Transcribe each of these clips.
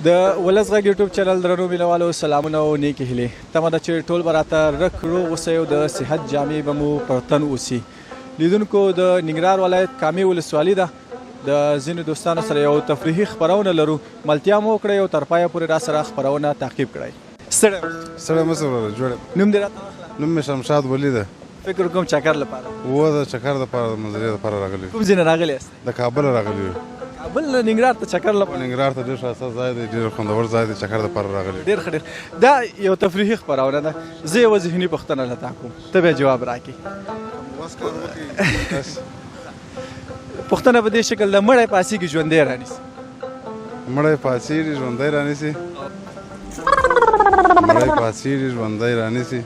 د ولس غږ یوټیوب چینل درنو مینوالو سلامونه او نیکې هیلې. تمه ده چې ټول به راته رک روغ اوسئ او د صحت جامې به مو پر تن اوسي. لیدونکو د ننګرهار ولایت کامې ولسوالي ده. د ځینو دوستانو سره یو تفریحي خپرونه لرو. ملتیا مو وکړئ او تر پایه پورې راسره خپرونه تعقیب کړئ. ستړی مه سه جوړ. نوم دې راته واخله. نوم مې شمشاد ولی ده. فکر کوم چکر لپاره د چکر دپاره د منظرې دپاره راغلی. کوم ځای نه راغلی یاست؟ د کابل راغلی یو. کابل نه ننګرهار ته چکر لپاره؟ ننګرهار ته ډېر ښایسته ځای دی، ډېر خوندور ځای دی، چکر دپاره راغلی. ډېر ښه ډېر. دا یو تفریحي خپرونه ده. زه یوه ذهني پوښتنه راته کوم، ته بیا جواب راکړې. پوښتنه په دې شکل ده، مړی پاڅېږي ژوندی رانیسي. مړی پاڅېږي ژوندی رانیسي. مړی پاڅېږي ژوندی رانیسي.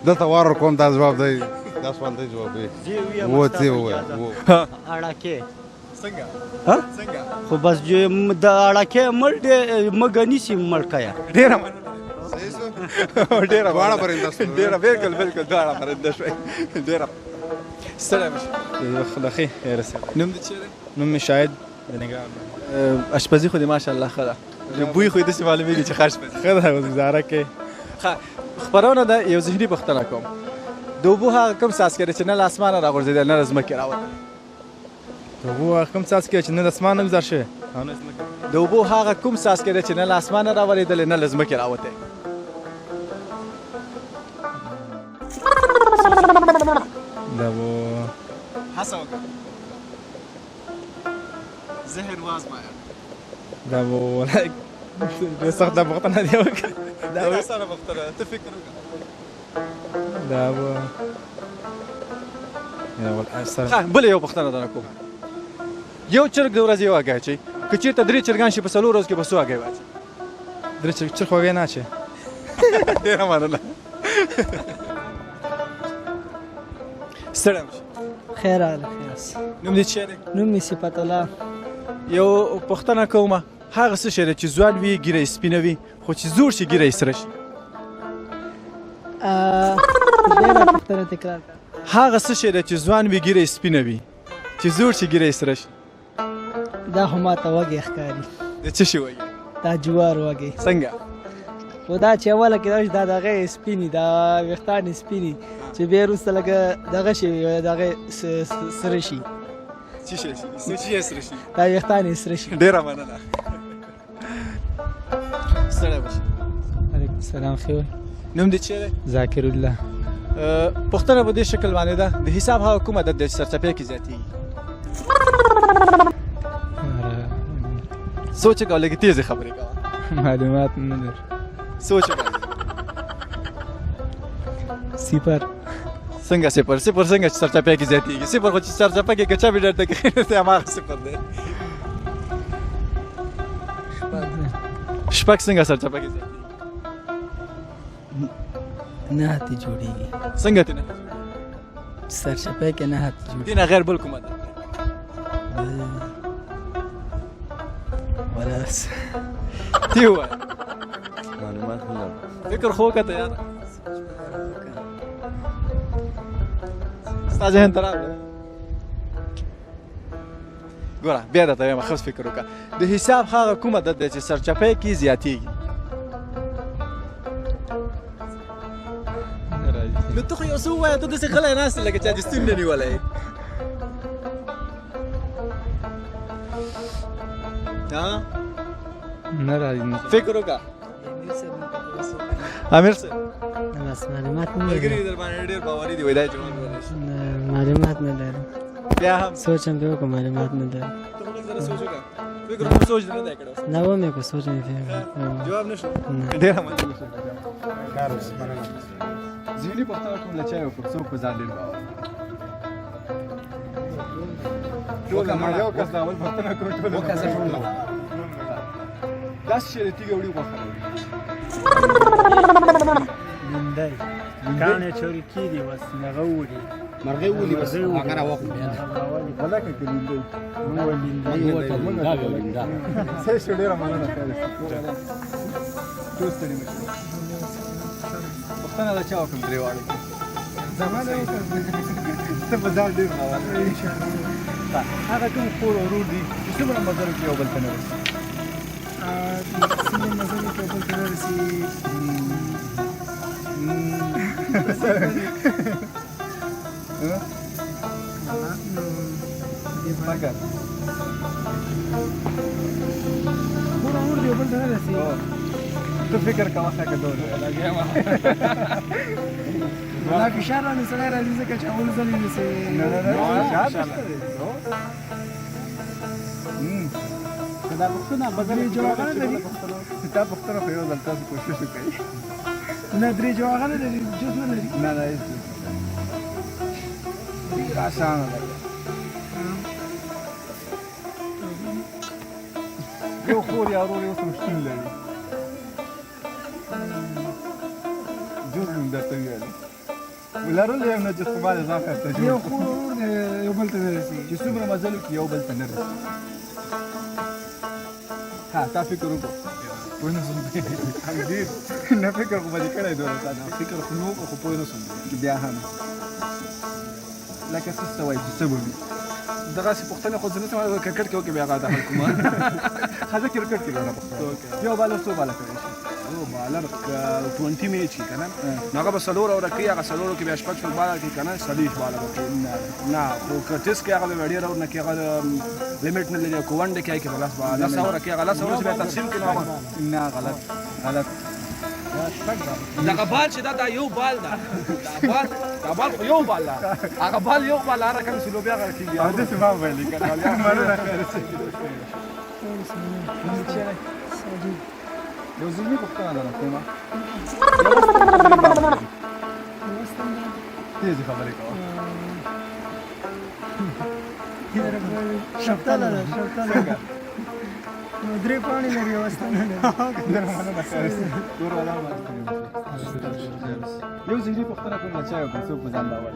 دلته وار ورکوم، دا جواب دی، دا سوال دی جواب دی. څه ووایه؟ اړکې څنګه؟ خو بس د اړکې مګ نیسي مړکیه. ډېره مننه. ډېره دواړه برنده شوه. ډېره بالکل بالکل دواړه برنده شوئ. ډېره ستړی مه شئ. خداخي رسېد. نوم دې چیرې؟ نوم مې شاهد د ننګرهار. اشپزي خو دې ماشاءالله ښه ده. بوی خو یې داسې معلومېږي چې ښه اشپزي. ښه ده، اوس ګزاره کوې. ښه خپرونه ده. یو ذهني پوښتنه کوم، د اوبو هغه کوم څاڅکی دی چې نه له اسمانه راغورځېدی نه له ځمکې راوتلی؟ د اوبو هغه کوم څاڅکی چې نه د اسمانه ګزار شوی او نه ځمکې؟ د اوبو هغه کوم څاڅکی دی چې نه له اسمانه راولېدلی نه له ځمکې راوتی؟ د اوبو هڅه وکړه، ذهن وازمایه. د اوبو ډېر سخته پوښتنه دې وکړه. ډېره اسانه پوښتنه ده، ته فکر وکړه. د اوبو بله یو پوښتنه درنه کوم، یو چرګ د ورځې یو هګۍ اچوي، که چېرته درې چرګان شي په څلور ورځو کې به څو هګۍ واچوي؟ درې چرګ هګۍ نه اچوي. ډېره مننه. ستړی مه شي. خیر راغلی. نوم دې چیرې؟ نوم مې صفت الله. یو پوښتنه کومه، هغه څه شی دی چې ځوان وي ږیره یې سپینه وي خو چې زوړ شي ږیره یې سره شي؟ ډېره پوښتنه تکرار کړه. هغه څه شی دی چې ځوان وي ږیره یې سپینه وي چې زوړ شي ږیره یې سره شي؟ دا خو ماته وږی ښکاري. د څه شي وږی؟ دا جوار وږی. څنګه؟ خو دا چې اوله کې راشي دا دغه یې سپینې، دا ویښتان یې سپینې، چې بیا وروسته لکه دغه شي دغه سره شي. څه شی شي؟ څه شی یې سره شي؟ دا ویښتان یې سره شي. ډېره مننه. ستړی مه شي. علیکم السلام. ښه وی؟ نوم دې چیرې؟ ذاکر الله. پوښتنه په دې شکل باندې ده، د حساب هغه کوم عدد دی چې سرچپۍ کې زیاتېږي؟ سوچ وکړه، لږې تیزې خبرې کوه. معلومات نه لرم. سوچ وکړه. صفر. څنګه صفر؟ صفر څنګه چې سرچپۍ کې زیاتېږي؟ صفر خو چې سرچپه کې کچا بې ډرته کښېني دی هماغه صفر دی. شپږ څنګه سرچپه کې زیاتېږي؟ نه هاتې جوړېږي. څنګه ترې نه؟ سرچپۍ کې نه هاتې جوړېږي. دې نه غیر بل کوم عدد دی؟ ولاس. تی ووایه. معلومات نه لرم. فکر خو وکړه یاره. ستا ذهن ته راغله؟ ګوره بیا درته وایم، ښه فکر وکړه. د حساب هغه کوم عدد دی چې سرچپۍ کې زیاتېږي؟ نو ته خو یو څه ووایه، ته داسې غلی ناست یې لکه چا دې ستونی نه نیولی. نه راځي. فکر وکړه. امیر صاحب بس معلومات نه ملګري لرم. در باندې ډېر باوري دي، وایي دا جواب ویلی شي. معلومات نه لرم. بیا هم سوچ هم پرې وکړم، معلومات نه لرم. ته خو لږ ذره سوچ وکړه. فکر وکړه، سوچ دې نه دی کړی. نه ومې کو سوچ مې پرې جواب نه شو؟ نه. ډېره مننه. ذهني پوښتنه کوم، له چا یې وکړو څوک په ځان ډېر باور لري؟ یو کس د اول پوښتنه کوم، ټول داسې شی دی تیږه وړي غوښه لري. لنډی کاڼې چورې کېدي بس هغه وولي مرغۍ ولي بس هغه راوخلو ولکه که لیندۍ څه شو ډېره مننه ټول ستړي مه شئ. پوښتنه د چا وکړم درې واړو کې؟ زما نه وکړم ته په ځان ډېر باور لرې. هغه کوم خور او ورور دي چې څومره مزلو کې یو بل ته نه رسي څنګه مزل کې بل ته رسي مګر خور او ورور دی بل ته نه رسي ته فکر کوه څنګه ډول ولا فشار باندې سره راځي ځکه چې اول ځل یې نسی نه دا پښتنه بدلې جواب نه لري دا پښتنه په یو ځل تاسو کوشش وکړئ نه درې جواب نه لري جز نه لري نه نه هیڅ آسان ده یو خور یا ورور یو څه شتون لري جز هم درته ویلي ولرل یو نه چې خو باندې ځان خسته جوړ یو خور ورور دی یو بل ته نه رسي چې څومره مزلو کې یو بل ته نه رسي ها تا فکر وکړه پوه نه شوم ډېر نه فکر خو به دې کړی دوه فکر خو نو خو پوه نه شوم بیا هم لکه څه څه وایي چې څه به وي دغسې پوښتنې خو زه نه شم کرکټ کې وکړې بیا هغه د خلکو ما ښځه کرکټ کې نه پوښتنه یو بالر څو باله کولی شي او بالر 20 میچ کی کنه هغه به سلور او رکی هغه سلور کې به شپږ شپږ بالر کی کنه صلیح بالر نه خو کټس کې هغه به ډیر او نه کې هغه لیمټ نه لري کو ون ډه کې کې بلاس بالر لا سور کې هغه لا سور به تقسیم کې نه غلط دا بال چې دا یو بال دا بال یو بال هغه بال یو بال هغه کوم سلو بیا هغه کیږي او د سبا ویلي کنه مرونه خیر یو ځینې پوښتنه لرم کومه تیزې خبرې کوه شپتاله درې پاڼې لري واستانه یو ځینې پوښتنه کوم چا یو څوک په ځان باور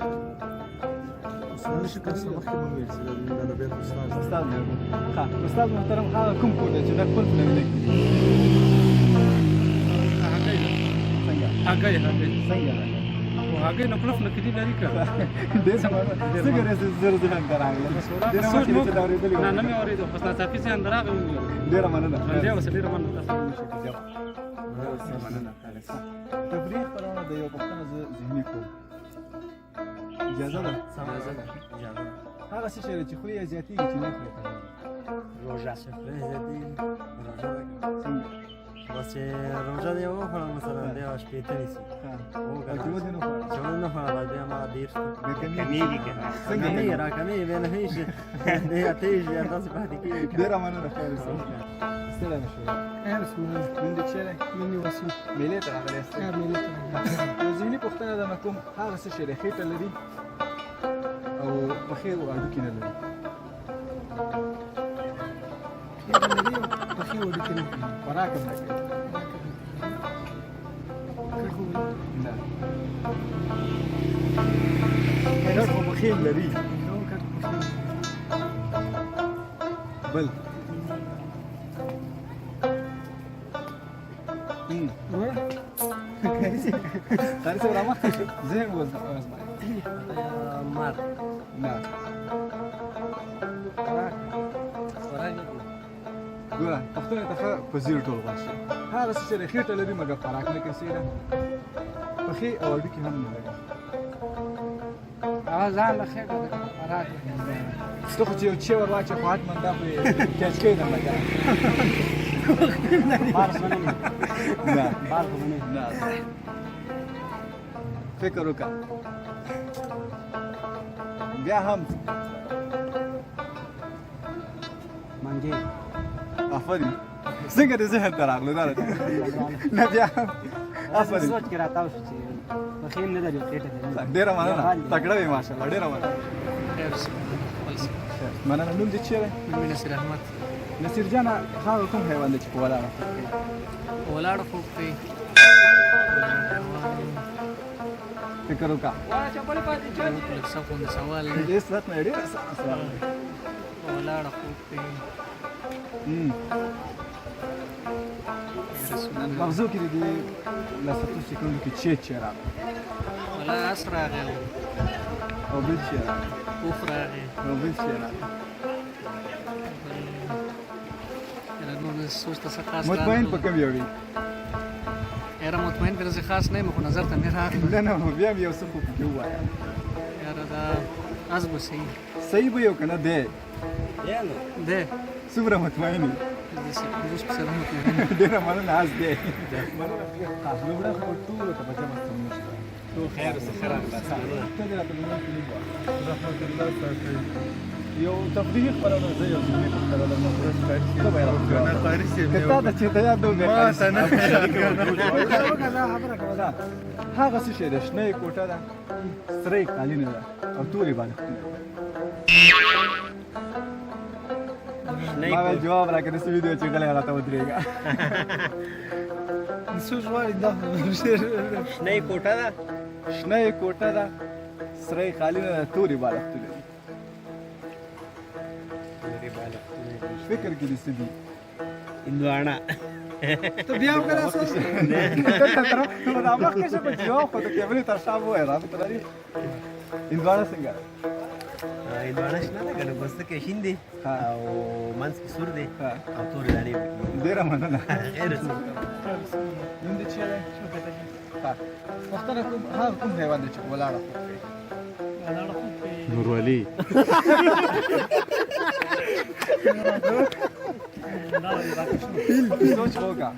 استاد محترم هغه کوم کور دی چې دا خپل پلان دی هګۍ څنګه هګۍ نه خلف نه کړي لري که ډېر سماره څنګه رسې زر زر هم راغله ډېر ما کې چې دا اورېدلې نه نه مې اورېدو خو ستا صافي ځان راغی ډېر مننه ډېر وسه ډېر مننه تاسو تفریح پرونه د یو پښتنه ذهني کوم اجازه ده هغه څه شی چې خو یې زیاتېږي چې نه خوري روژه بس چې روژه دی وخورم مثلا بیا شپېته نیسي چې ودې نه خوړه چې ونه خوړه بیا ما دېرش کمیږي که کمیږي راکمیږي بیا نه هېشي بیا تېږي بیا داسې پاتې کېږي ډېره مننه خیر ستړی نه شو نوم دې چیرې نوم یې وسیم مېلې ته راغلی یاست مېلې ته یو ذهني پوښتنه ده کوم هغه څه شی دی خېټه لري او پښې او هډوکي نه لري خېټه لري او پښې او هډوکي نه لري خوراک هم نه کوي نه کټ خو پښې لري بل قاری صاحب رامخته شو زه هم مار نه ګوره پښتنه ته په زیر ټول غواړي هغه څه چې خېټه لري مګر خوراک نه کوي سیده پښې او هډوکي هم نه لري هغه ځان له خېټه ده خوراک ته خو چې یو چی ور واچې خو حتما دا خو کیچ کوي درله که بار خو نه نه بار خو نه نه فکر وکړه بیا هم منګي آفرین څنګه دې ذهن ته راغلو دا نه بیا هم آفرین سوچ کې راتاو شو چې پښې نه لري خېټه ده ډېره مننه تکړه وې ماشاءالله ډېره مننه مننه نوم دې چیرې نوم نصیر احمد نصیر جان هغه کوم حیوان دی چې په ولاړه ولاړ خوب کوي فکر وکړه لږ څه غوندې سوال دی دې سات نه ډېر سوال دی ولاړ خوب کوي مغزو کې دې لاساتو سکندو کې چی راغله ولا اس راغی او بل شي اوف راغی او بل شي یاره نور سوچ ته څه خاص مطمئن په کوم یو وي یاره مطمئن پر څه خاص نه مخ نظر ته نه راغلی نه نه بیا هم یو څه خو پکې ووایه یاره دا از به صحیح صحیح به یو که نه دی دی څومره مطمئن یې اوس په سره مطمئن ډېره مننه از دی لومړی خو ټولو ته په جمع ستم نشته خیر اوسه ښه راغلاست ته دې راته لومړی کلي ووایه یو تفریحي خپرونه زه یو ځینې خپره درنه ته به یې راوړم که تا ته چېرته یاد نه وي هغه څه شی دی شنه یې کوټه ده سره یې قالینه ده او تورې بالښتونه دي ما ویل جواب راکړه داسې ویډیو چې غلی هغه ته ودرېږه سوچ غواړي دا شنه کوټه ده شنه یې کوټه ده سره یې قالینه ده تورې بالښتونه دي فکر کې دې څه دي هندواڼه ته بیا وکړه څه دا مخکې شه په جواب خو د کیمرې تر شا ووایه رابطه لري هندواڼه څنګه ده هندواڼه شنه ده که نه پوستکی شین دی او منځ کې سور دی او تورې دانې ډېره مننه خیر اوسه نوم دې چیرې پښتنه کوم هغه کوم حیوان دی چې ولاړه نورولي سوچ وکړه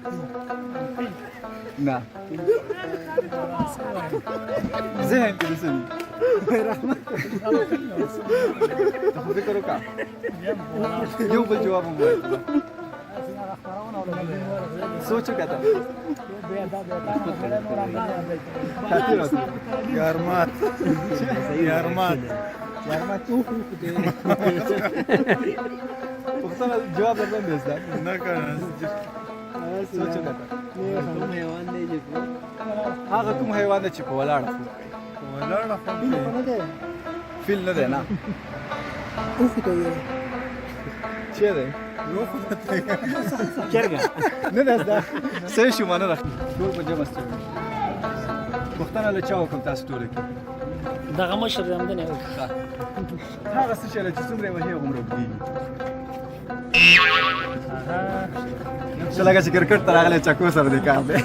نه ذهن کې دې څه دي ته خو فکر وکړه یو بل جواب هم ووایه سوچ وکړه ته خاطر اوسه یارمات یارمات پښتنه جواب درباندې زده نه کنه سوچ وکړه کوم حیوان دی چې هغه کوم حیوان دی چې په ولاړه خو ولاړه خو فیل نه دی نه چی دی چرګه نه دی زده صحیح شو مننه ټول په جمع ستوري پښتنه له چا وکړم تاسو ټوله کې دغه مشر دی همدنې وکړه هغه څه شی دی چې څومره یې وهي هغومره اوږدېږي ښه لکه چې کرکټ ته راغلی چکو سره دی کار دی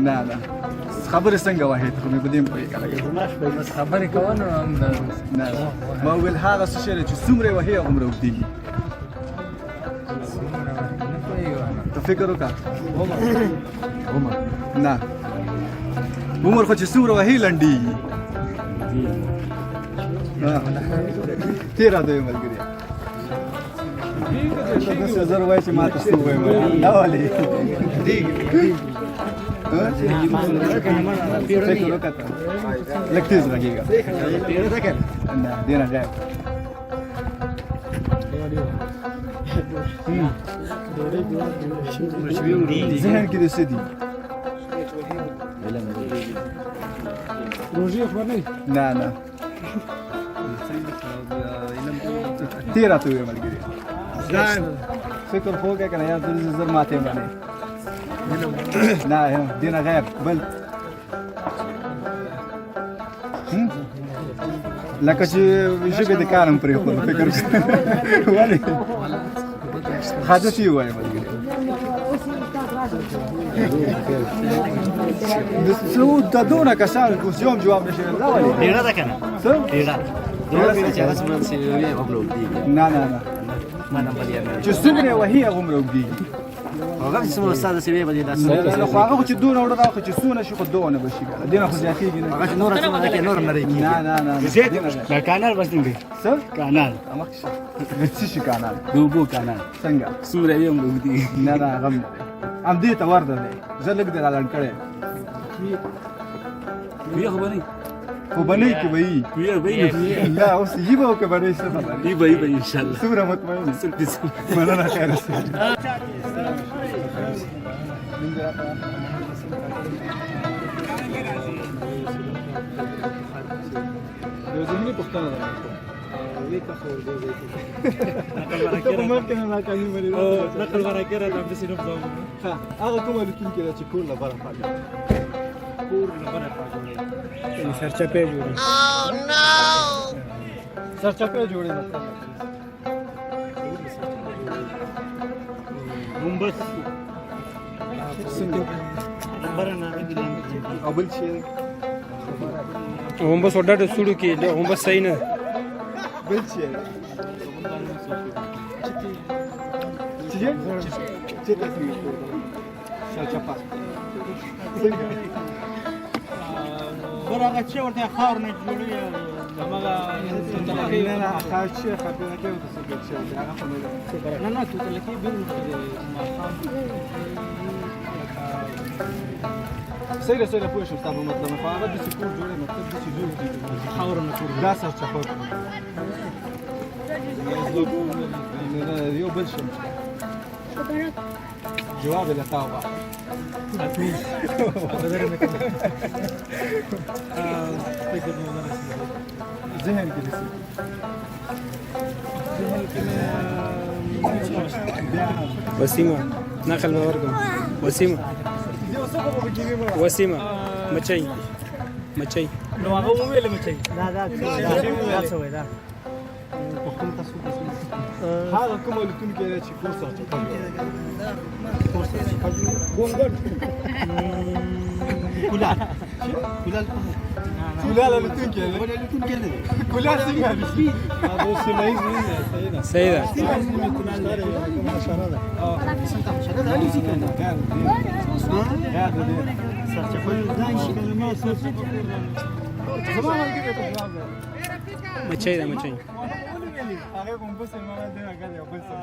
نه نه خبرې څنګه وهې خو مې په دې هم پوهېږه بس خبرې کوه نو هم نه ما وویل هغه څه شی دی چې څومره یې وهي هغومره اوږدېږي ته فکر وکړه عمر نه عمر خو چې څومره وهي لنډېږي تیرا دوی ملګری داسې زر وایي چې ما ته څه ووایم دا ولې فکر وکړه لږ تېز غږېږه نه دې نه غایب ذهن کې دې څه دي نه نه تیرا ته ویل ملګری فکر خو وکړه که نه یا زر ماتې باندې نه دینه غیر بل لکه چې ژبې د کار هم پرېښود فکر ولې حاجت یې ووایه ملګری د دونه کسانو اوس یو هم جواب نشي ویلی دا ولې ډېره ده که نه څه ډېره دومره ډېره چې هغه څومره چې وي هغومره اوږدېږي نه نه نه ما نمبر یاد نه چې څومره یې وهي هغومره اوږدېږي هغه چې څومره ستا داسې وي به دې دا نه خو هغه خو چې دونه وړه دا خو چې څونه شي خو دونه به شي کنه دینه خو زیاتېږي نه هغه چې نوره څومره ده کې نور هم نری کېږي نه نه نه دا کانال بس نه دی څه کانال مخکې شه د څه شي کانال د اوبو کانال څنګه څومره وي هم اوږدي نه نه غم نه دی همدې ته ورته دی زه لږ دی رالنډ کړی وی خو به نه خو بنۍ کې به یي وی به نه اوس یي به او که بنۍ څه خبره وی به ان شاء الله څومره مطمئن یې مننه خیر اوسې یو ذهني پوښتنه ده ویکه خو دې ته په مخ کې نه ناکامي منې نقل ورکړه د دې نوم ځو هغه کوم الوتونکې ده چې کور نه بره پاتې کور نه بره پاتې سرچپه جوړي سرچپه جوړې مطلب ګمبس څنګه بره نه دي او بل شي ګمبس وډه د سړو کې ګمبس صحیح نه بل شي چې تاسو سرچپه څنګه ورغه چې ورته خاور نه جوړي دماغه نه نه خاص شي خبره کې وته څه شي هغه په نه نه تو تل کې بیرون سیره سیره پوه شو تاسو مطلب په هغه د سکول جوړه مطلب د سجو خاور نه جوړي دا سرچپه یو بل شي جواب له تاوه ذهن کې رسي وسیمه نقل ورکم وسیمه وسیمه مچي نو هغه ویل مچي دا څه وای دا پښتون تاسو هغه کوم الوتونکې ده چې کور سرچپه ګونګټ کولال الوتونکې ده کولال څنګه دي هغه سیمایي نه صحیح ده ماشاءالله ده سرچپه مچي ده مچي هغه کوم څه ما ده هغه یو بل څه